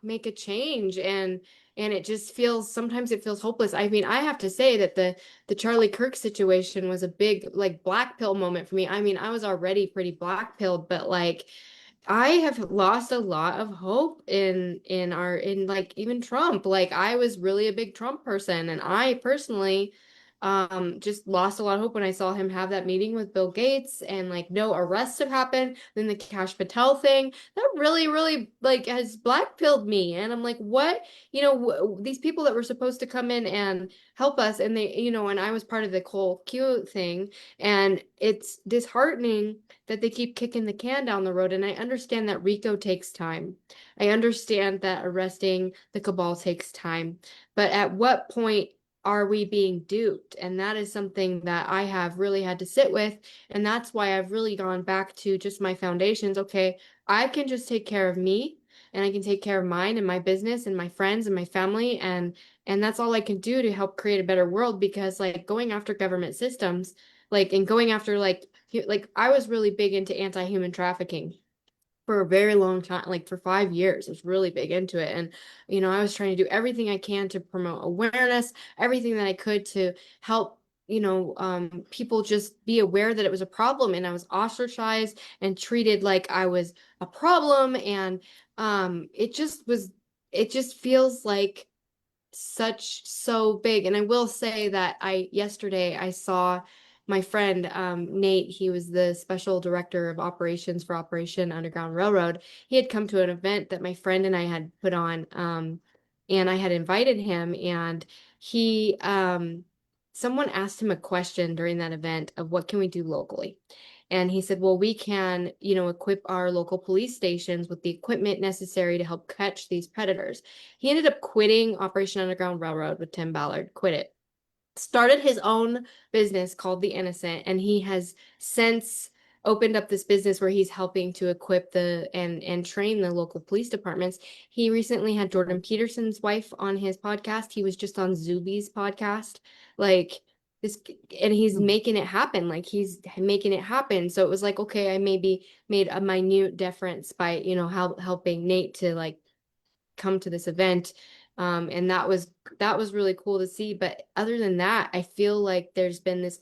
make a change? And it just feels, sometimes it feels hopeless. I mean, I have to say that the Charlie Kirk situation was a big like black pill moment for me. I mean, I was already pretty black pilled, but like I have lost a lot of hope in like even Trump. Like I was really a big Trump person, and I personally just lost a lot of hope when I saw him have that meeting with Bill Gates and like no arrests have happened. Then the Cash Patel thing that really, really like has blackpilled me, and I'm like, what? These people that were supposed to come in and help us, and and I was part of the Cole Q thing, and it's disheartening that they keep kicking the can down the road. And I understand that RICO takes time. I understand that arresting the cabal takes time. But at what point are we being duped? And that is something that I have really had to sit with. And that's why I've really gone back to just my foundations. Okay, I can just take care of me, and I can take care of mine and my business and my friends and my family, and that's all I can do to help create a better world. Because like going after government systems, like, and going after like I was really big into anti-human trafficking. for a very long time, like for 5 years. I was really big into it. And, I was trying to do everything I can to promote awareness, everything that I could to help, people just be aware that it was a problem. And I was ostracized and treated like I was a problem. And it just feels like so big. And I will say that yesterday I saw my friend Nate. He was the special director of operations for Operation Underground Railroad. He had come to an event that my friend and I had put on, and I had invited him, and he someone asked him a question during that event of what can we do locally. And he said, well, we can, equip our local police stations with the equipment necessary to help catch these predators. He ended up quitting Operation Underground Railroad with Tim Ballard, quit it, started his own business called The Innocent, and he has since opened up this business where he's helping to equip and train the local police departments. He recently had Jordan Peterson's wife on his podcast. He was just on Zuby's podcast. Like this, and he's making it happen. Like he's making it happen. So it was like, okay, I maybe made a minute difference by, helping Nate to like come to this event. And that was really cool to see. But other than that, I feel like there's been this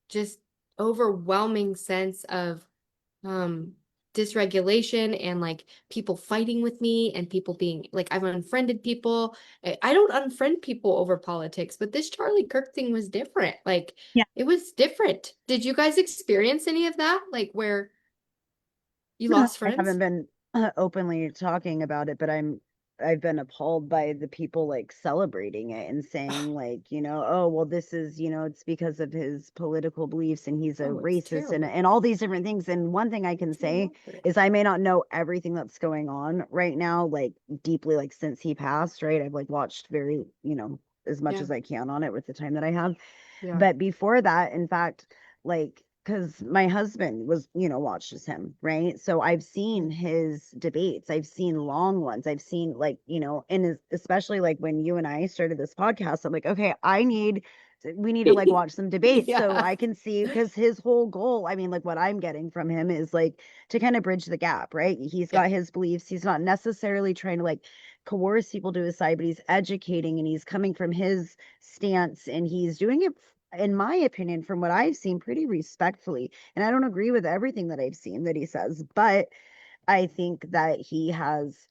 just overwhelming sense of dysregulation and like people fighting with me and people being like, I've unfriended people. I don't unfriend people over politics, but this Charlie Kirk thing was different. Like Yeah. it was different. Did you guys experience any of that? Like where you I lost friends? haven't been openly talking about it, but I've been appalled by the people like celebrating it and saying like, oh, well, this is, it's because of his political beliefs and he's a Oh, it's racist and terrible. and all these different things. And one thing I can It's really say awkward. is I may not know everything that's going on right now, like deeply, like since he passed, right? I've like watched very, as much Yeah. as I can on it with the time that I have. Yeah. But before that, in fact, like, because my husband was, watches him, right? So I've Yeah. seen his debates. I've seen long ones. I've seen like, and especially like when you and I started this podcast, I'm like, okay, we need to like watch some debates so Yeah. I can see, because his whole goal, I mean, like what I'm getting from him is like to kind of bridge the gap, right? He's Yeah. got his beliefs. He's not necessarily trying to like coerce people to his side, but he's educating and he's coming from his stance and he's doing it, in my opinion, from what I've seen, pretty respectfully. And I don't agree with everything that I've seen that he says, but I think that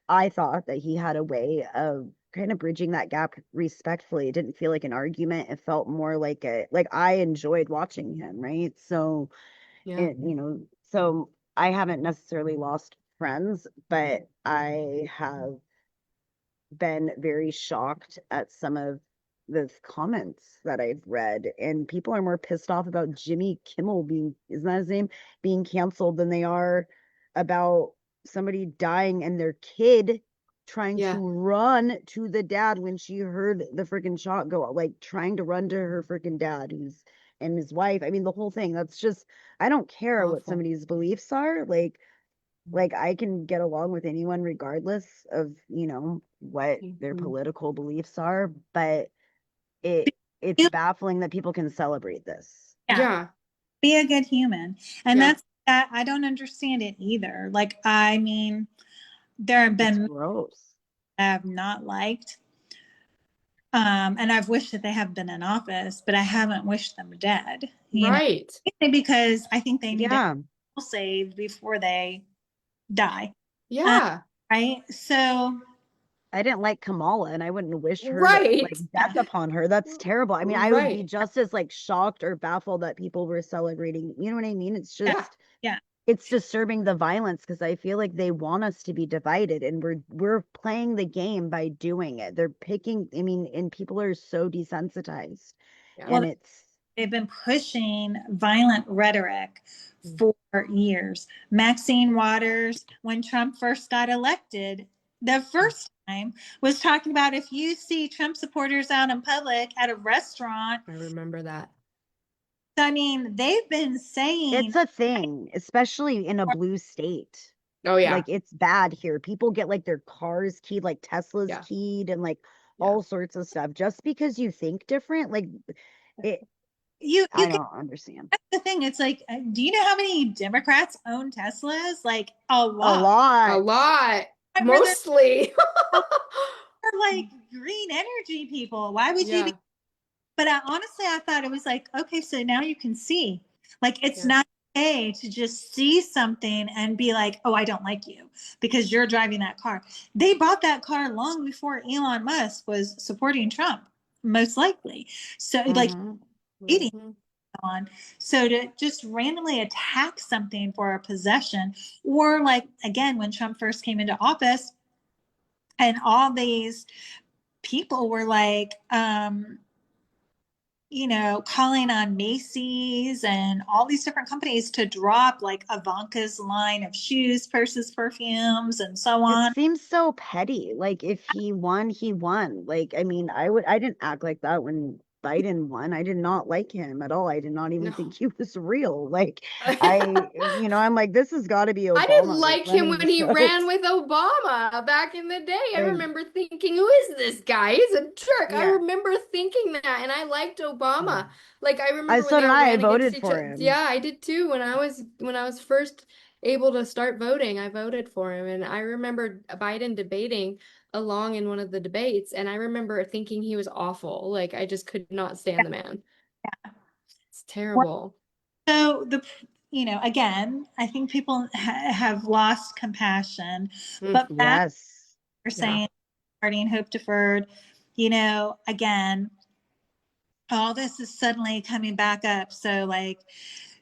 I thought that he had a way of kind of bridging that gap respectfully. It didn't feel like an argument. It felt more like I enjoyed watching him, right? So, Yeah. so I haven't necessarily lost friends, but I have been very shocked at some of the comments that I've read, and people are more pissed off about Jimmy Kimmel isn't that his name, being canceled than they are about somebody dying and their kid trying to Yeah. run to the dad when she heard the freaking shot go, like trying to run to her freaking dad who's and his wife. I mean, the whole thing. That's just, I don't care what Awful. somebody's beliefs are. Like I can get along with anyone regardless of, what their Mhm. political beliefs are, but it's baffling that people can celebrate this. Yeah, Yeah. be a good human. And Yeah. that's that. I don't understand it either. Like, I mean, there have It's been gross. I have not liked, and I've wished that they have been in office, but I haven't wished them dead. Right. Because I think they need to Yeah. be saved before they die. Uh, Yeah. right. So, I didn't like Kamala and I wouldn't wish her to like Right. death upon her. That's terrible. I mean, I would be Right. just as like shocked or baffled that people were celebrating. You know what I mean? It's Yeah. just yeah. it's disturbing, the violence, because I feel like they want us to be divided and we're playing the game by doing it. They're picking, I mean, and people are so desensitized. Yeah. And Well, it's they've been pushing violent rhetoric for years. Maxine Waters, when Trump first got elected, the first time was talking about if you see Trump supporters out in public at a restaurant. I remember that. I mean, they've been saying, it's a thing, especially in a blue state. Oh yeah. Like it's bad here. People get like their cars keyed, like Tesla's Yeah. keyed and like Yeah. all sorts of stuff just because you think different. Like it you I can, don't understand. that's the thing. It's like, do you know how many Democrats own Teslas? Like a A lot. A lot. lot, Where they're mostly. like green energy people. Why would you be? Yeah, But honestly, I thought it was like, okay, so now you can see. Like, it's yeah. not okay to just see something and be like, oh, I don't like you because you're driving that car. They bought that car long before Elon Musk was supporting Trump, most likely. So, like, Hmm. dating Mhm. on. So to just randomly attack something for a possession, or like, again, when Trump first came into office and all these people were like, calling on Macy's and all these different companies to drop like Ivanka's line of shoes, purses, perfumes, and so It on. seems so petty. Like if he won, he won. Like, I mean, I didn't act like that when Biden won. I did not like him at all. I did not even think No. he was real. Like I'm like, this has got to be I didn't Obama like him running the when he show. ran with Obama back in the day. I And remember thinking, who is this guy? He's a jerk. I yeah. remember thinking that, and I liked Obama. Like I I remember when so they did all I. I ran against voted each for other. him. Yeah, I did too. When I was first able to start voting, I voted for him, and I remember Biden debating along in one of the debates, and I remember thinking he was awful. Like I just could not stand the man. It's terrible. So again, I think people have lost compassion, Mm, but back Yes. we're yeah. saying party and hope deferred, again, all this is suddenly coming back up. So like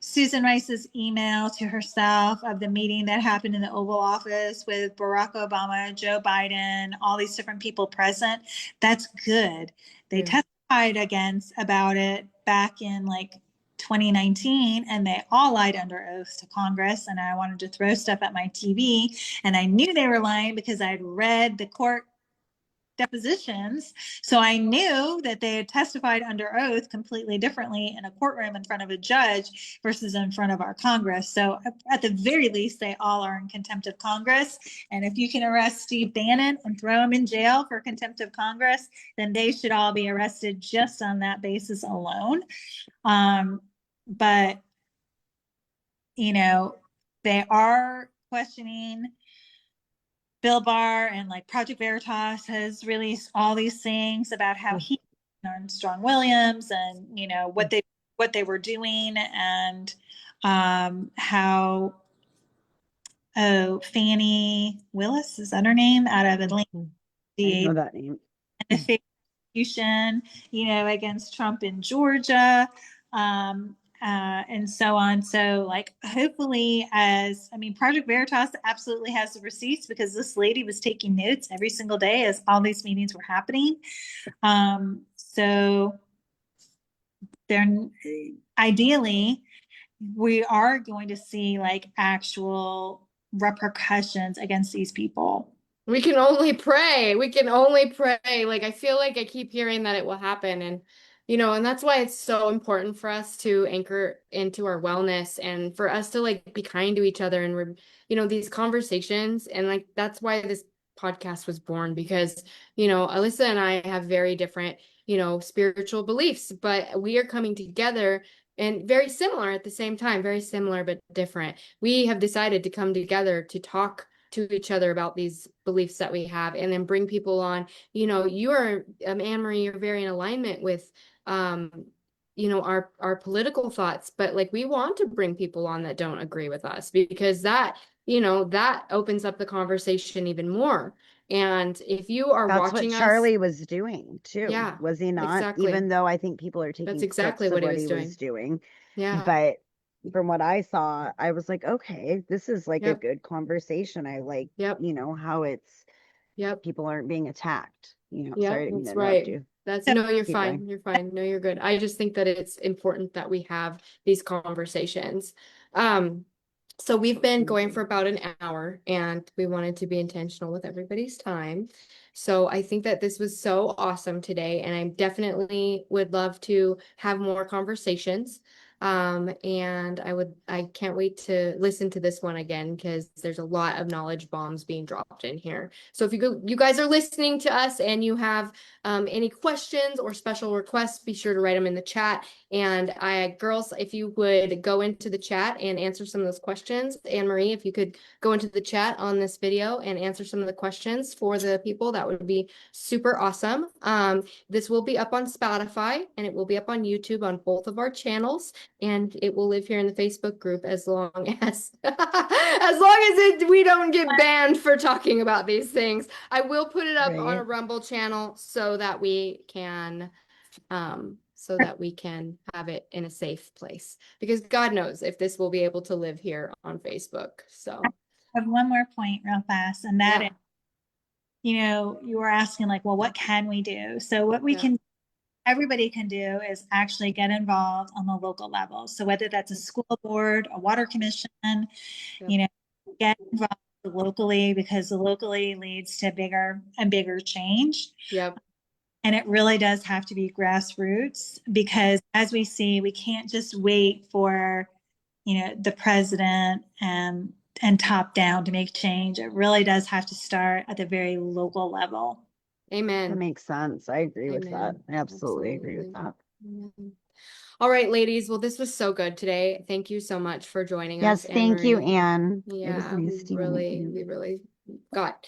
Susan Rice's email to herself of the meeting that happened in the Oval Office with Barack Obama, Joe Biden, all these different people present. That's good. They Yeah. testified against about it back in like 2019, and they all lied under oath to Congress. And I wanted to throw stuff at my TV, and I knew they were lying because I'd read the court depositions. So I knew that they had testified under oath completely differently in a courtroom in front of a judge versus in front of our Congress. So at the very least, they all are in contempt of Congress. And if you can arrest Steve Bannon and throw him in jail for contempt of Congress, then they should all be arrested just on that basis alone. But, they are questioning Bill Barr, and like Project Veritas has released all these things about how Mm, he and Armstrong Williams and mm, what they were doing, and how Fannie Willis, is that her name, out of Atlanta, mm. I the know that name. Mm. execution, against Trump in Georgia, and so on. So, like, hopefully, Project Veritas absolutely has the receipts because this lady was taking notes every single day as all these meetings were happening. So, they're ideally, we are going to see like actual repercussions against these people. We can only pray. We can only pray. Like, I feel like I keep hearing that it will happen. And that's why it's so important for us to anchor into our wellness and for us to like be kind to each other and, these conversations. And like, that's why this podcast was born because, Alyssa and I have very different, spiritual beliefs, but we are coming together and very similar at the same time, very similar but different. We have decided to come together to talk to each other about these beliefs that we have and then bring people on. You are, Anne-Marie, you're very in alignment with, our political thoughts, but like we want to bring people on that don't agree with us because that opens up the conversation even more. And if you are That's what watching us, Charlie was doing too, yeah, was he not? exactly. Even though I think people are That's taking exactly clips of what he what was he was doing. doing. Yeah. But from what I saw, I was like, okay, this is like a Yep. good conversation. I like, Yep. how it's Yep. people aren't being attacked. Yeah, Sorry, I didn't mean to that's interrupt right. you. No, you're Keep fine. going. You're fine. No, you're good. I just think that it's important that we have these conversations. Um, so we've been going for about an hour and we wanted to be intentional with everybody's time. So I think that this was so awesome today, and I definitely would love to have more conversations. And I can't wait to listen to this one again because there's a lot of knowledge bombs being dropped in here. So if you guys are listening to us and you have any questions or special requests, be sure to write them in the chat. And girls, if you would go into the chat and answer some of those questions. Anne Marie, if you could go into the chat on this video and answer some of the questions for the people, that would be super awesome. This will be up on Spotify and it will be up on YouTube on both of our channels, and it will live here in the Facebook group as long as we don't get banned for talking about these things. I will put it up on a Right. Rumble channel so that we can have it in a safe place, because God knows if this will be able to live here on Facebook. So I have one more point real fast, and that yeah. is, you were asking like, well, what can we do? So what we Yeah. can, everybody can do is actually get involved on the local level. So whether that's a school board, a water commission, Yep. you know, get involved locally, because the locally leads to bigger and bigger change. Yep. And it really does have to be grassroots, because as we see, we can't just wait for, the president and top down to make change. It really does have to start at the very local level. That Amen. makes sense. I agree with that. Amen. I absolutely agree with Absolutely. that. Amen. All right, ladies. Well, this was so good today. Thank you so much for joining Yes, us, Anne thank you, Marie. Anne. It was Yeah, nice to meet we you. really got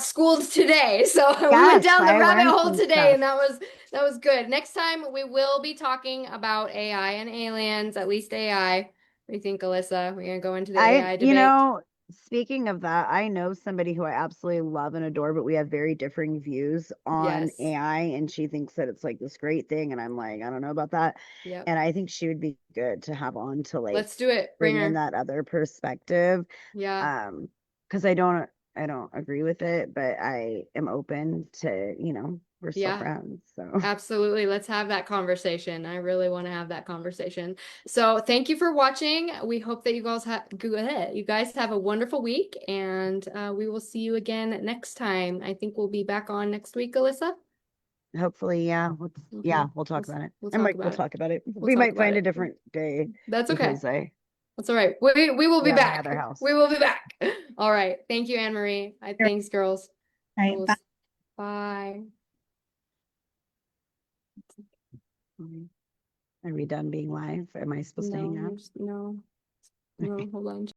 schooled today. So we went Yes, down the I rabbit learned hole some today, stuff. and that was good. Next time we will be talking about AI and aliens, at least AI. What do you think, Alyssa? We're gonna go into the AI debate. Speaking of that, I know somebody who I absolutely love and adore, but we have very differing views on Yes. AI, and she thinks that it's like this great thing, and I'm like, I don't know about that. Yep. And I think she would be good to have on to like Let's do it. Bring bring in her. that other perspective. Yeah. Because I don't agree with it, but I am open to, we're still Yeah. friends. So Absolutely. Let's have that conversation. I really want to have that conversation. So thank you for watching. We hope that you guys have a wonderful week, and we will see you again next time. I think we'll be back on next week, Alyssa. hopefully, yeah, Okay. we'll talk about it. We'll And talk Mike, we'll about it. talk about it. We'll We talk might about find a it. different day That's okay. because I That's all right. We will be at my back. other house. We will be back. All right. Thank you, Anne Marie. Thanks, girls. All right, bye. Bye. Are we done being live? Am I supposed to hang up? No, hold on.